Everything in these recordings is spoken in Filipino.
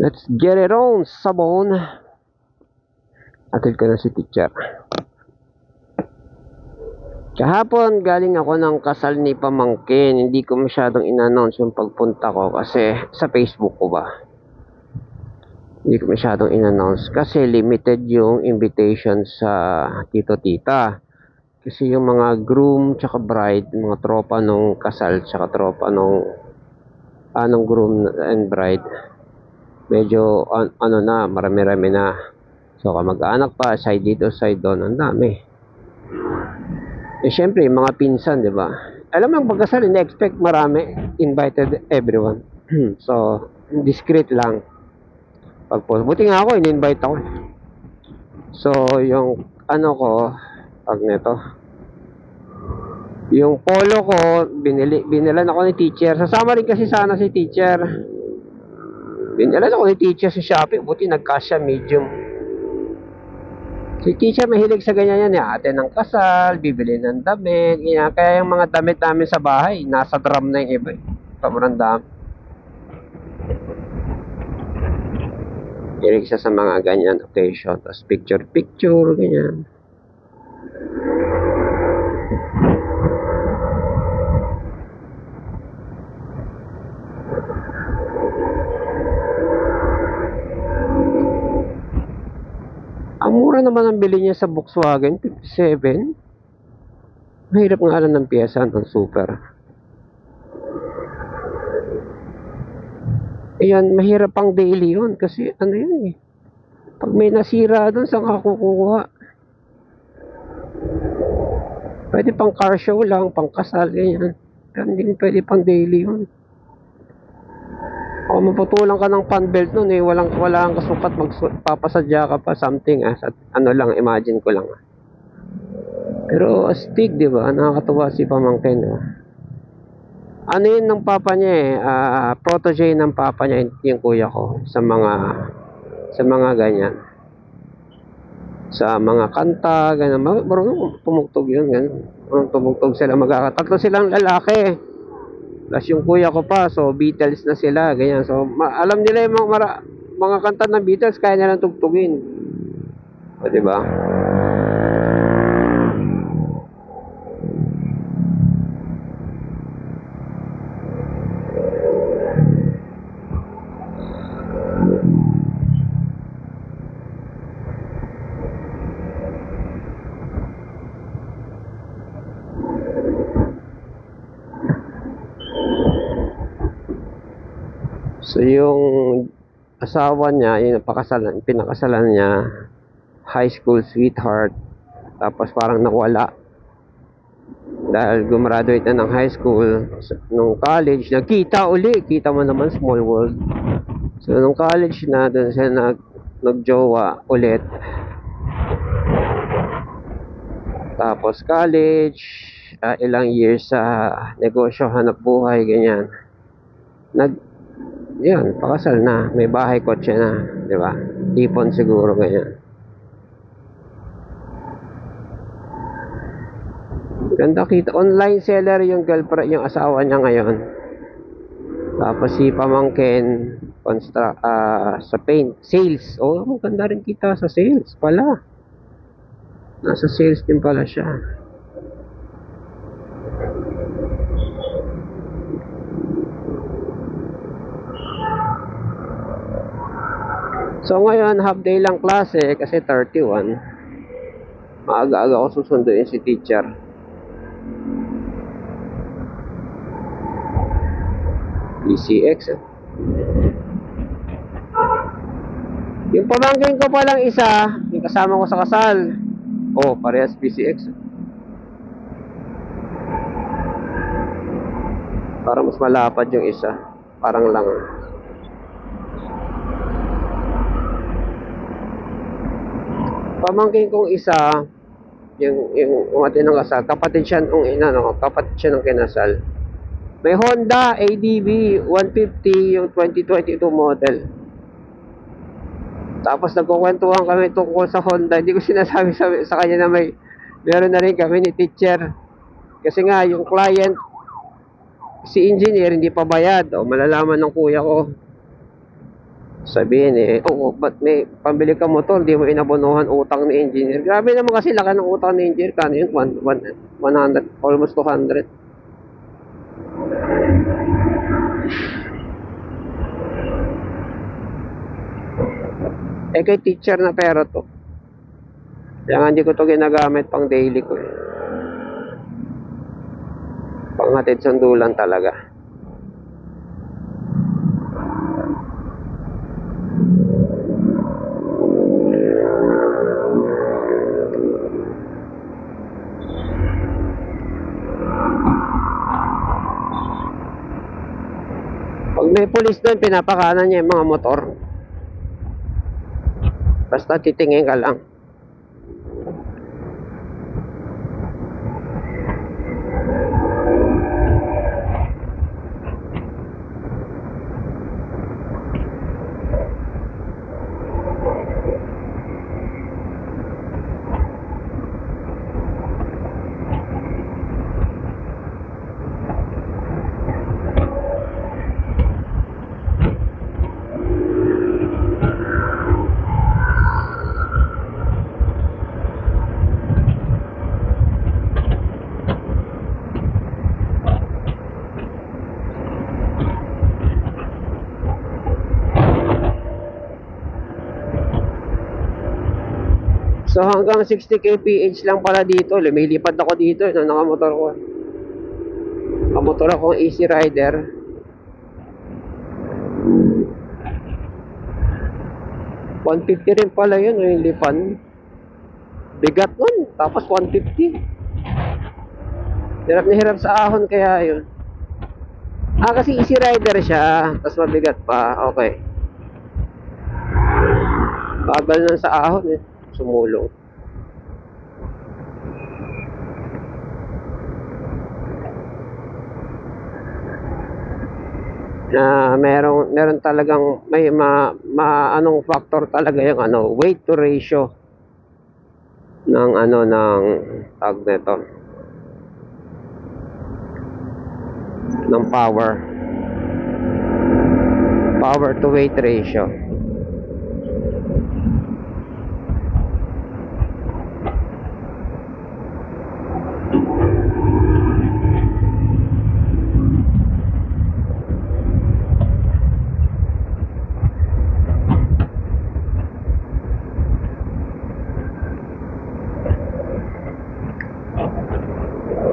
Let's get it on, Sabon. Atid ko na si teacher. Kahapon, galing ako ng kasal ni pamangkin. Hindi ko masyadong in-announce yung pagpunta ko kasi sa Facebook ko ba. Hindi ko masyadong in-announce kasi limited yung invitation sa tito-tita. Kasi yung mga groom tsaka bride, mga tropa nung kasal tsaka tropa nung groom and bride, medyo na, marami-rami na. So kamag-anak pa, side dito, side doon, ang dami. Eh syempre, mga pinsan, di ba? Alam mo, ang pagkasal, in-expect marami, invited everyone. So, discreet lang. Buti nga ako, in-invite ako. So, yung ko, pag nito, yung polo ko, binilan ako ni teacher. Sasama rin kasi sana si teacher. Binilan ako ni teacher sa Shopee. Buti nagkasya medium. Si teacher mahilig sa ganyan yan. Ate ng kasal, bibili ng damit. Kaya yung mga damit namin sa bahay, nasa drum na yung iba. Sobrang dami. Hilig siya sa mga ganyan occasion. Tapos picture, ganyan. Ang mura naman ang bili niya sa Volkswagen, 57. Mahirap nga lang ng piyesa ng super. Ayan, mahirap pang daily yun kasi ano yun eh. Pag may nasira doon, saan ka kukuha? Pwede pang car show lang, pang kasal, ganyan. Pero hindi pwede pang daily yun. O maputulan ka ng fan belt nun eh, walang kasukat, magpapasadya ka pa something ano lang, imagine ko lang. Pero astig, di ba? Nakakatuwa si pamangkin. Ano yun ng papa niya eh, protege ng papa niya, yung kuya ko, sa mga ganyan. Sa mga kanta, ganyan. Marunong tumugtog yun, ganyan. Marunong tumugtog sila, tatlo silang lalaki. Plus yung kuya ko pa, so Beatles na sila, ganyan. So alam nila yung mga kanta ng Beatles, kaya nilang tugtugin. O, diba? So yung asawa niya, yung pinakasalan niya, high school sweetheart, tapos parang nawala dahil gumraduate na ng high school. Nung college, nagkita uli, kita mo naman, small world. So nung college na, doon siya nagjowa ulit. Tapos college, ilang years sa negosyo, hanap buhay, ganyan. Yan, pakasal na, may bahay, kotse na, di ba? Ipon siguro, ganyan. Ganda kita, online seller yung girlfriend, yung asawa niya ngayon. Tapos si pamangkin, sa paint, sales. Oh, maganda rin kita sa sales pala. Nasa sales din pala siya. So ngayon, half day lang klase kasi 31. Maaga-aga ako susunduin si teacher. PCX. Yung pamangkin ko palang isa, yung kasama ko sa kasal. Oh, parehas PCX. Parang mas malapad yung isa. Parang lang. Pamangkin kong isa, yung umati ng kasal, kapatid siya ng kinasal. May Honda ADV 150, yung 2022 model. Tapos nagkukwentuhan kami tungkol sa Honda. Hindi ko sinasabi sa kanya na meron na rin kami ni teacher. Kasi nga, yung client, si engineer, hindi pa bayad. O malalaman ng kuya ko. Sabihin eh, oo, ba't may pambili ka motor, di mo inabonohan utang ni engineer. Grabe naman kasi laki ng utang ni engineer. Kano yun? 100, almost 200. Eh kay teacher na pero to. Kaya nga hindi ko to ginagamit pang daily ko. Panghatid sandulan talaga. Pag may pulis doon, pinapakanan niya yung mga motor. Basta titingin ka lang. So hanggang 60 kph lang pala dito. Lumilipad ako dito nung nakamotor ko. Nakamotor ako Easy Rider. $150 rin pala yun yung lipan. Bigat nun. Tapos 150. Hirap na hirap sa ahon kaya yun. Kasi Easy Rider siya. Tapos mabigat pa. Okay. Bagal lang sa ahon eh. Sumulong. Na meron talagang may anong factor talaga yung weight to ratio ng ng tag nito ng power to weight ratio.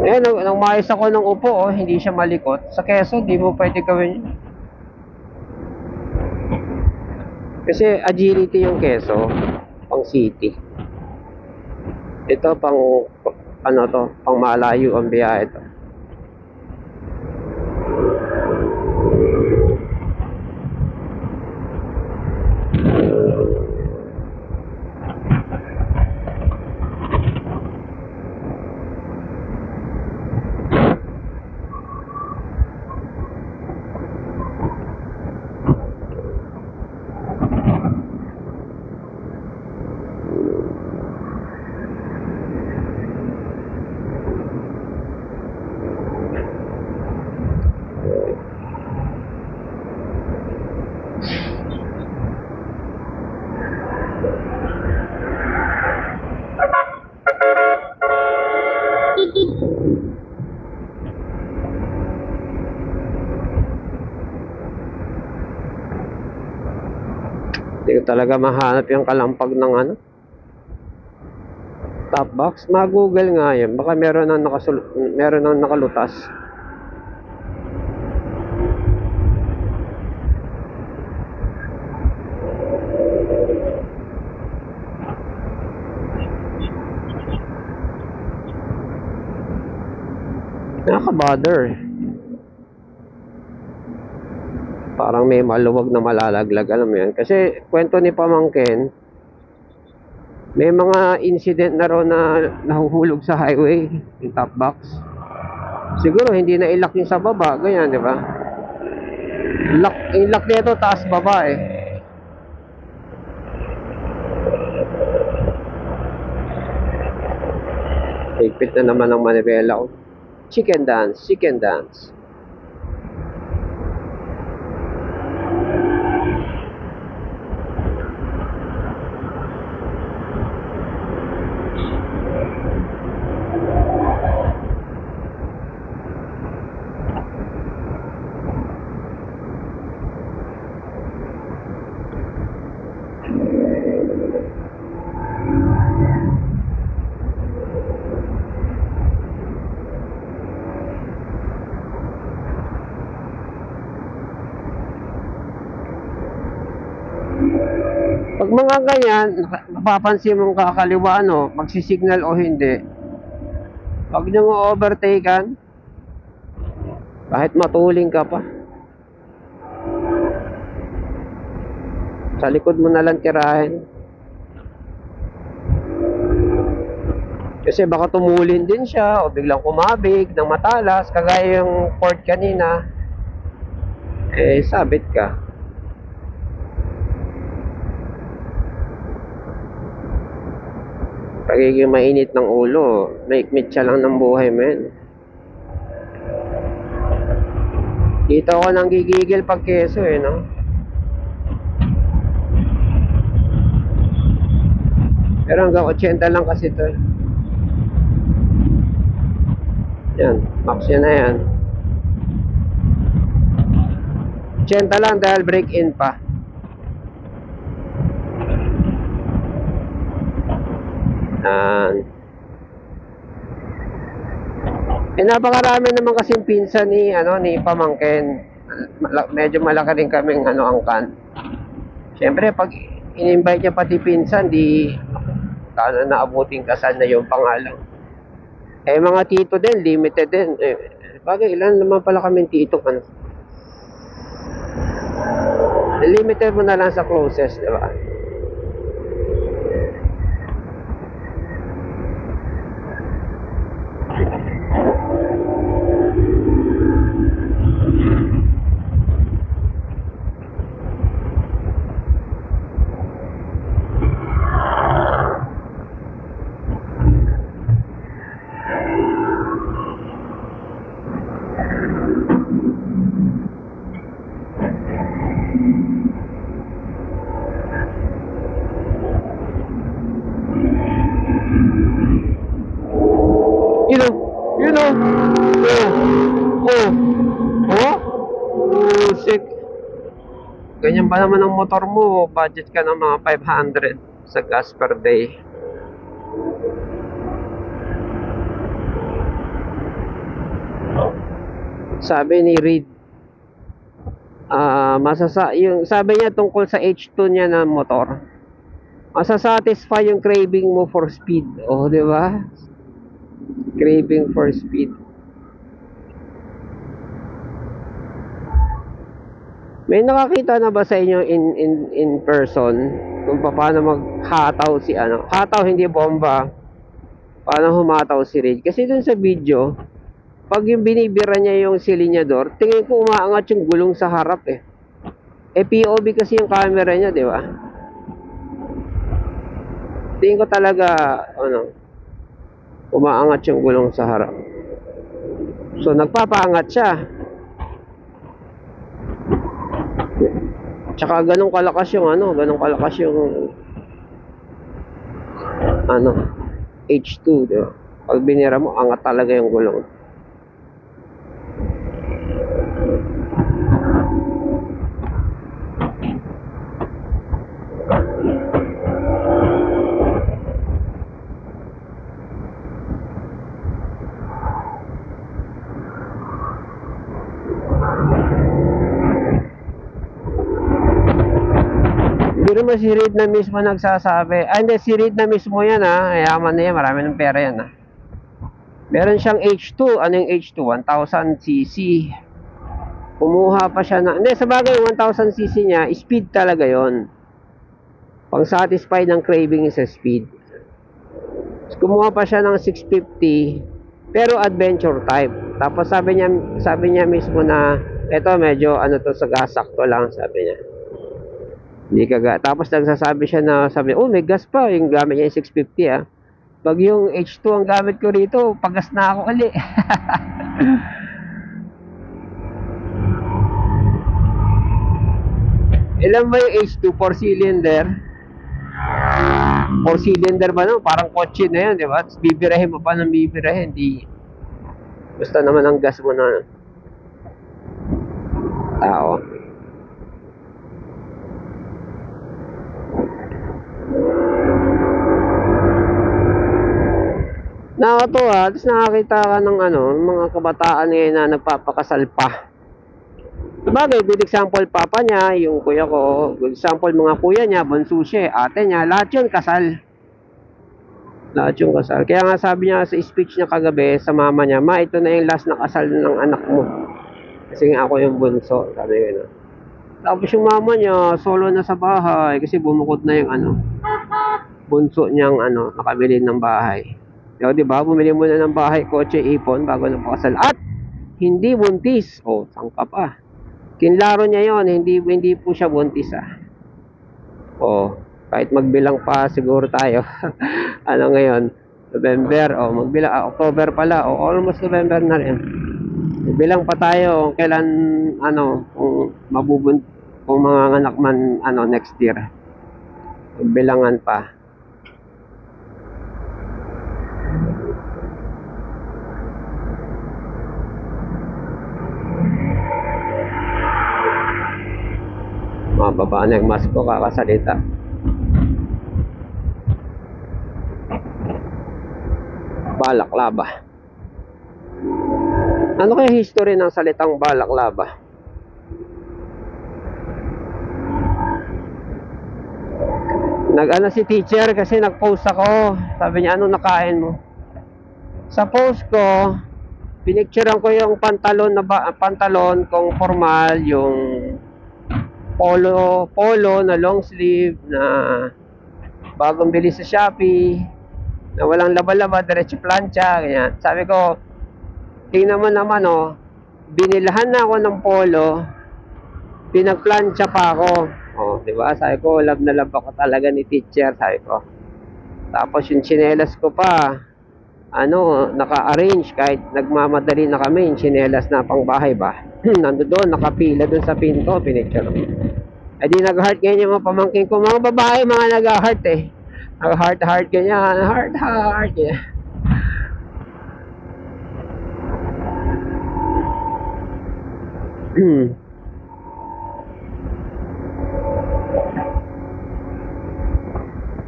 Eh, nang maayos ako ng upo, hindi siya malikot. Sa Quezon, di mo pwede gawin yun. Kasi agility yung Quezon, pang city. Ito pang, pang malayo ang biyahe ito. Hindi ko talaga mahanap yung kalampag ng top box. Mag-google nga yun. Baka meron nang nakalutas. Nakaka-bother. Parang may maluwag na malalaglag, alam mo yan. Kasi kwento ni pamangkin, may mga incident na raw na nahuhulog sa highway, yung top box. Siguro hindi na ilak yung sa baba, ganyan, di ba? Yung lock nito taas baba eh. Higpit na naman ang manibela ko. Chicken dance, chicken dance. Pag mga ganyan, mapapansin mong kakaliwa, no, magsisignal o hindi, pag nyo overtaken, kahit matuling ka pa, sa likod mo na lang tirahin. Kasi baka tumulin din siya o biglang kumabig ng matalas, kagaya yung Ford kanina, eh sabit ka. Pagiging mainit ng ulo, maikmit siya lang ng buhay, men. Dito ako nang gigigil pag keso, eh, no? Pero hanggang 80 lang kasi ito, eh. Yan, max yun na yan. 80 lang dahil break-in pa. Eh napakarami naman kasing pinsan ni pamangkin. Medyo malaki din kaming angkan. Siyempre pag in-invite niya pati pinsan, di naabuting kasal na yung pangalan. Eh mga tito din, limited din. Bagay, ilan naman pala kaming tito, limited mo na lang sa closest, di ba? You know, sick. Ganyan pa naman ang motor mo, budget ka ng mga 500 sa gas per day. Sabi ni Reed, sabi niya tungkol sa H2 niya na motor, masasatisfy yung craving mo for speed. Oh, di ba? Craving for speed. May nakakita na ba sa inyo in person kung paano maghataw si hataw, hindi bomba, paano humataw si Reed? Kasi dun sa video, pag yung binibira niya yung silinyador, tingin ko umaangat yung gulong sa harap, eh. POV kasi yung camera niya, di ba? Tingin ko talaga umaangat yung gulong sa harap. So nagpapaangat siya. Tsaka ganun kalakas yung H2, di ba? Pag binira mo, angat talaga yung gulong. Pero mas si Reed na mismo nagsasabi. Hindi, si Reed na mismo yan, yaman na yan, marami ng pera yan, Meron siyang H2. Ano yung H2? 1000cc. Kumuha pa siya hindi, sa bagay, 1000cc niya, speed talaga yon. Pang satisfy ng craving sa speed. Kumuha pa siya ng 650, pero adventure type. Tapos sabi niya mismo na, eto medyo to sa gas, sakto lang, sabi niya. Hindi tapos nagsasabi siya na, may gas pa, yung gamit niya yung 650, Pag yung H2 ang gamit ko rito, pagas na ako uli. Ilan ba yung H2? 4 cylinder? 4 cylinder ba, no? Parang kotse na yan, di ba? Bibirahin mo pa ng bibirahin, basta naman ang gas mo na tao. Nakakatuwa, tapos nakakita ka ng mga kabataan ngayon na nagpapakasal pa. Bagay, good example papa niya, yung kuya ko, good example mga kuya niya, bunso siya, ate niya, lahat yun kasal. Lahat yung kasal. Kaya nga sabi niya sa speech niya kagabi sa mama niya, ma, ito na yung last na kasal ng anak mo. Kasi nga ako yung bunso, sabi nga. Tapos yung mama niya, solo na sa bahay kasi bumukod na yung bunso niyang nakabili ng bahay. So, di ba? Bumili muna ng bahay, kotse, ipon bago na pakasal. At hindi buntis. Oh, sangka pa. Kinlaro niya yon, hindi po siya buntis Oh, kahit magbilang pa siguro tayo. Ngayon? November, magbilang, October pala, almost November na rin. Magbilang pa tayo kailan, kung kung mga anak man, next year. Magbilangan pa. Mga babae ng mask ko kakasalita. Balaklava. Ano kaya history ng salitang balaklava? Nag-ano si teacher kasi nag-post ako. Sabi niya, ano nakain mo? Sa post ko, pinicturean ko yung pantalon kong formal, yung polo na long sleeve na bagong bili sa Shopee, na walang laba-laba, diretso plancha, ganyan. Sabi ko, tingnan mo naman binilhan na ako ng polo, pinagplancha pa ako. Di ba? Sabi ko, love na love ako talaga ni teacher, sabi ko. Tapos yung tsinelas ko pa, naka-arrange kahit nagmamadali na kami, yung tsinelas na pang bahay ba. Nando doon, nakapila doon sa pinto, pinicture. Di nag-heart ganyan yung mga pamangkin ko. Mga babae, mga nag-heart Nag-heart ganyan, heart ganyan.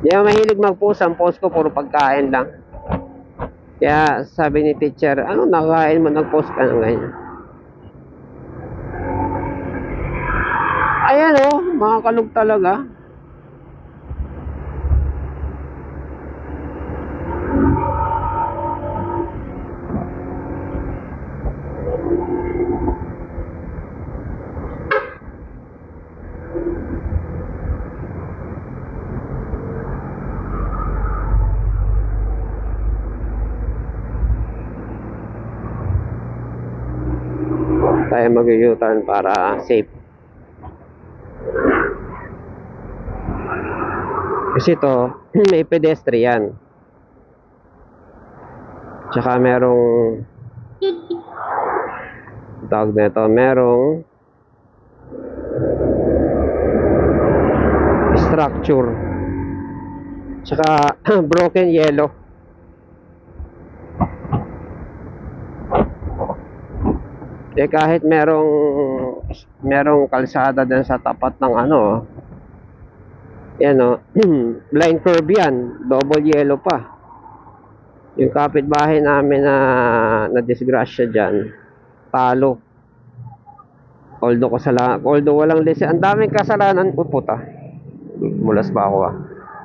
Di ako mahilig mag-post. Ang post ko puro pagkain lang. Kaya sabi ni teacher, ano nakain mo, nag-post ka ng ganyan? Ayan mga kalog talaga. Tayo mag-U-turn para safe. Kasi ito, may pedestrian. Tsaka merong tawag na ito, merong structure. Tsaka broken yellow. Kahit merong kalsada din sa tapat ng yan blind curve yan, double yellow pa. Yung kapitbahay namin na disgrasya dyan, talo. Although walang lisensya, ang daming kasalanan. Puta, mulas ba ako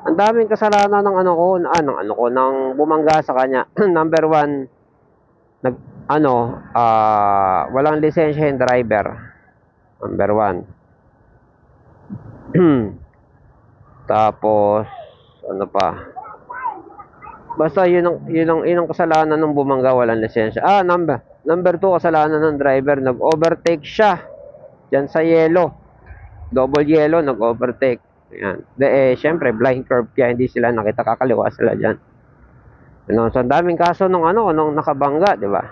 ang daming kasalanan ng ng bumangga sa kanya. Number 1, walang lisensya yung driver. Number 1. Tapos pa? Basta yun ang kasalanan ng bumangga, walang lisensya. Number 2, kasalanan ng driver, nag-overtake siya diyan sa yellow. Double yellow, nag-overtake. Yan. Syempre blind curve kaya hindi sila nakita, kakaliwa sila diyan. So ang daming kaso nung nakabangga, di ba?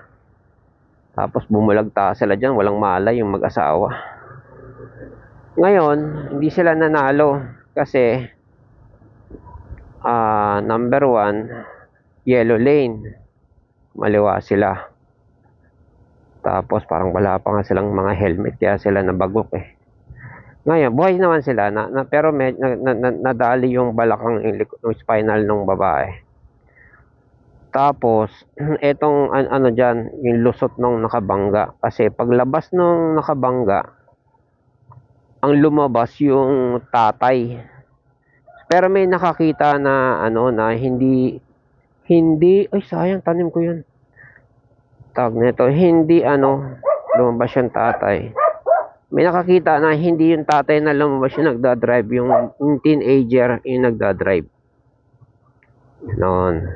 Tapos bumulagta sila diyan, walang malay yung mag-asawa. Ngayon, hindi sila nanalo kasi number 1, yellow lane. Maliwa sila. Tapos parang wala pa nga silang mga helmet kaya sila nabagok Ngayon, buhay naman sila pero nadali yung balakang yung spinal ng babae. Tapos etong diyan, yung lusot nung nakabangga kasi paglabas nung nakabangga, ang lumabas yung tatay. Pero may nakakita na na hindi ay sayang tanim ko yun. Tawag nito, hindi lumabas yung tatay. May nakakita na hindi yung tatay na lumabas yung nagdadrive, yung teenager yung nagdadrive. Noon.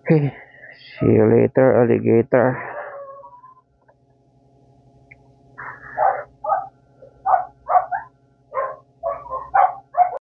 Okay. See you later, alligator.